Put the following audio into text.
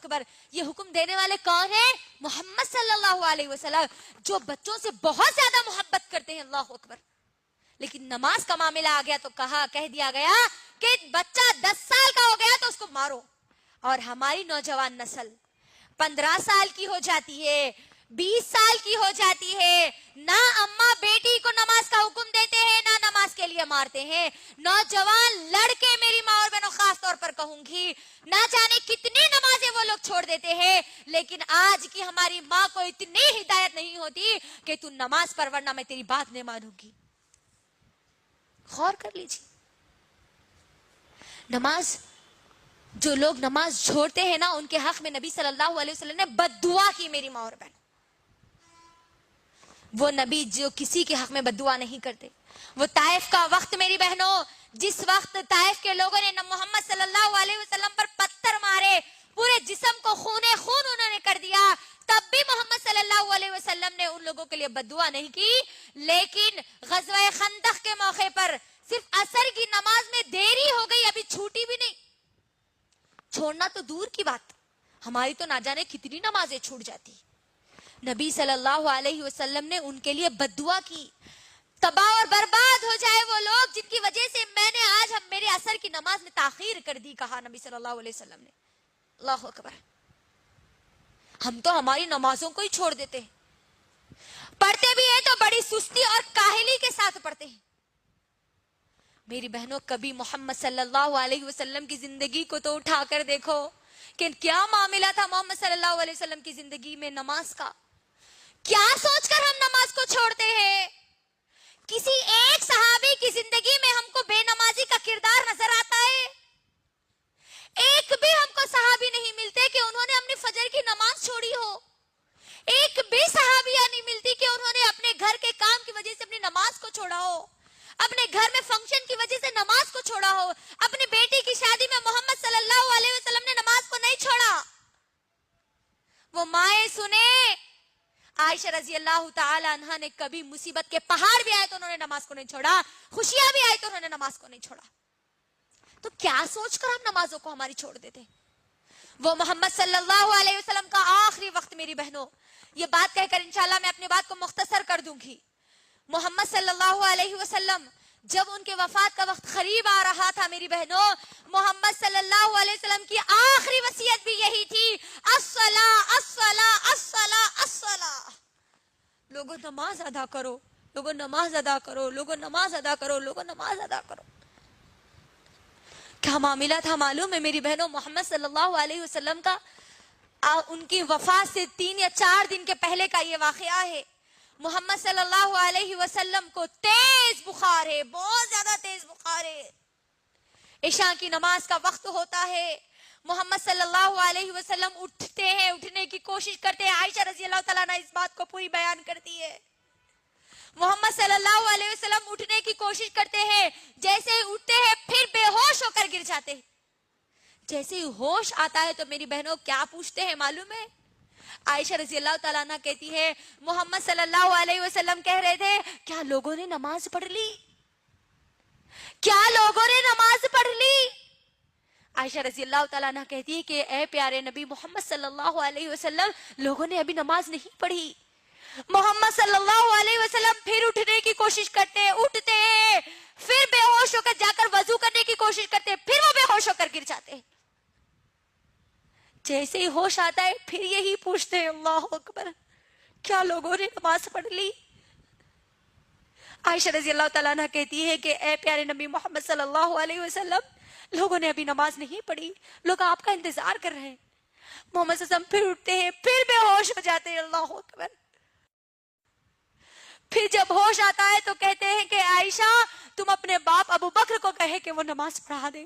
اکبر. یہ حکم دینے والے کون ہیں؟ محمد صلی اللہ علیہ وسلم, جو بچوں سے بہت زیادہ محبت کرتے ہیں. اللہ اکبر. لیکن نماز کا معاملہ آ گیا تو کہہ دیا گیا کہ بچہ 10 سال کا ہو گیا تو اس کو مارو. اور ہماری نوجوان نسل 15 سال کی ہو جاتی ہے, 20 سال کی ہو جاتی ہے, نہ اماں بیٹی کو نماز کا حکم دیتے ہیں نہ نماز کے لیے مارتے ہیں. نوجوان لڑکے, میری ماں اور بہنوں خاص طور پر کہوں گی, نہ جانے کتنی نمازیں وہ لوگ چھوڑ دیتے ہیں. لیکن آج کی ہماری ماں کو اتنی ہدایت نہیں ہوتی کہ تو نماز پر, ورنہ میں تیری بات نہیں مانوں گی. غور کر لیجیے. نماز, جو لوگ نماز چھوڑتے ہیں نا, ان کے حق میں نبی صلی اللہ علیہ وسلم نے بد دعا کی. میری ماں اور بہن, وہ نبی جو کسی کے حق میں بد دعا نہیں کرتے. وہ طائف کا وقت میری بہنوں, جس وقت طائف کے لوگوں نے محمد صلی اللہ علیہ وسلم پر پتھر مارے, پورے جسم کو خونے خون انہوں نے کر دیا, تب بھی محمد صلی اللہ علیہ وسلم نے ان لوگوں کے لیے بد دعا نہیں کی. لیکن غزوہ خندق کے موقع پر صرف عصر کی نماز میں دیری ہو گئی, ابھی چھوٹی بھی نہیں. چھوڑنا تو دور کی بات, ہماری تو نہ جانے کتنی نمازیں چھوٹ جاتی. نبی صلی اللہ علیہ وسلم نے ان کے لیے بد دعا کی, تباہ اور برباد ہو جائے وہ لوگ جن کی وجہ سے میں نے آج میرے عصر کی نماز میں تاخیر کر دی, کہا نبی صلی اللہ علیہ وسلم نے. اللہ اکبر. ہم تو ہماری نمازوں کو ہی چھوڑ دیتے ہیں, پڑھتے بھی ہیں تو بڑی سستی اور کاہلی کے ساتھ پڑھتے ہیں. میری بہنوں, کبھی محمد صلی اللہ علیہ وسلم کی زندگی کو تو اٹھا کر دیکھو کہ کیا معاملہ تھا محمد صلی اللہ علیہ وسلم کی زندگی میں نماز کا. کیا سوچ کر ہم نماز کو چھوڑتے ہیں؟ کسی ایک صحابی کی زندگی میں ہم کو بے نمازی کا کردار نظر آتا ہے؟ ایک بھی ہم کو صحابی نہیں ملتے کہ انہوں نے اپنی فجر کی نماز چھوڑی ہو. ایک بھی صحابیہ نہیں ملتی کہ انہوں نے اپنے گھر کے کام کی وجہ سے اپنی نماز کو چھوڑا ہو, اپنے گھر میں فنکشن کی وجہ سے نماز کو چھوڑا ہو, اپنی بیٹی کی شادی میں محمد صلی اللہ علیہ وسلم نے نماز کو نہیں چھوڑا. وہ مائیں سنے, عائشہ رضی اللہ تعالی عنہا نے کبھی مصیبت کے پہاڑ بھی آئے تو انہوں نے نماز کو نہیں چھوڑا, خوشیاں بھی آئے تو انہوں نے نماز کو نہیں چھوڑا. تو کیا سوچ کر ہم نمازوں کو ہماری چھوڑ دیتے ہیں؟ وہ محمد صلی اللہ علیہ وسلم کا آخری وقت, میری بہنوں, یہ بات کہہ کر انشاءاللہ میں اپنی بات کو مختصر کر دوں گی. محمد صلی اللہ علیہ وسلم جب ان کے وفات کا وقت قریب آ رہا تھا, میری بہنوں, محمد صلی اللہ علیہ وسلم کی آخری وصیت بھی یہی تھی, الصلاۃ الصلاۃ الصلاۃ الصلاۃ. لوگوں نماز ادا کرو, لوگوں نماز ادا کرو, لوگوں نماز ادا کرو, لوگوں نماز ادا کرو. کیا معاملہ تھا معلوم ہے میری بہنوں؟ محمد صلی اللہ علیہ وسلم کا ان کی وفات سے 3 یا 4 دن کے پہلے کا یہ واقعہ ہے. محمد صلی اللہ علیہ وسلم کو تیز بخار ہے, بہت زیادہ تیز بخار ہے. عشاء کی نماز کا وقت ہوتا ہے, محمد صلی اللہ علیہ وسلم اٹھتے ہیں, اٹھنے کی کوشش کرتے ہیں. عائشہ رضی اللہ تعالیٰ عنہ اس بات کو پوری بیان کرتی ہے. محمد صلی اللہ علیہ وسلم اٹھنے کی کوشش کرتے ہیں, جیسے ہی اٹھتے ہیں پھر بے ہوش ہو کر گر جاتے ہیں. جیسے ہی ہوش آتا ہے تو میری بہنوں کیا پوچھتے ہیں معلوم ہے؟ عائشہ رضی اللہ تعالیٰ عنہ کہتی ہے, محمد صلی اللہ علیہ وسلم کہہ رہے تھے, کیا لوگوں نے نماز پڑھ لی؟ کیا لوگوں نے نماز پڑھ لی؟ عائشہ رضی اللہ تعالیٰ عنہ کہتی ہے کہ اے پیارے نبی محمد صلی اللہ علیہ وسلم, لوگوں نے ابھی نماز نہیں پڑھی. محمد صلی اللہ علیہ وسلم پھر اٹھنے کی کوشش کرتے ہیں, اٹھتے ہیں, پھر بے ہوش ہو کر جا کر وضو کرنے کی کوشش کرتے ہیں, پھر وہ بے ہوش ہو کر گر جاتے ہیں. جیسے ہی ہوش آتا ہے پھر یہی پوچھتے ہیں, اللہ اکبر, کیا لوگوں نے نماز پڑھ لی؟ عائشہ رضی اللہ تعالیٰ عنہ کہتی ہے کہ اے پیارے نبی محمد صلی اللہ علیہ وسلم, لوگوں نے ابھی نماز نہیں پڑھی, لوگ آپ کا انتظار کر رہے ہیں. محمد صلی اللہ علیہ وسلم پھر اٹھتے ہیں, پھر بے ہوش ہو جاتے ہیں. اللہ اکبر. پھر جب ہوش آتا ہے تو کہتے ہیں کہ عائشہ, تم اپنے باپ ابو بکر کو کہے کہ وہ نماز پڑھا دے.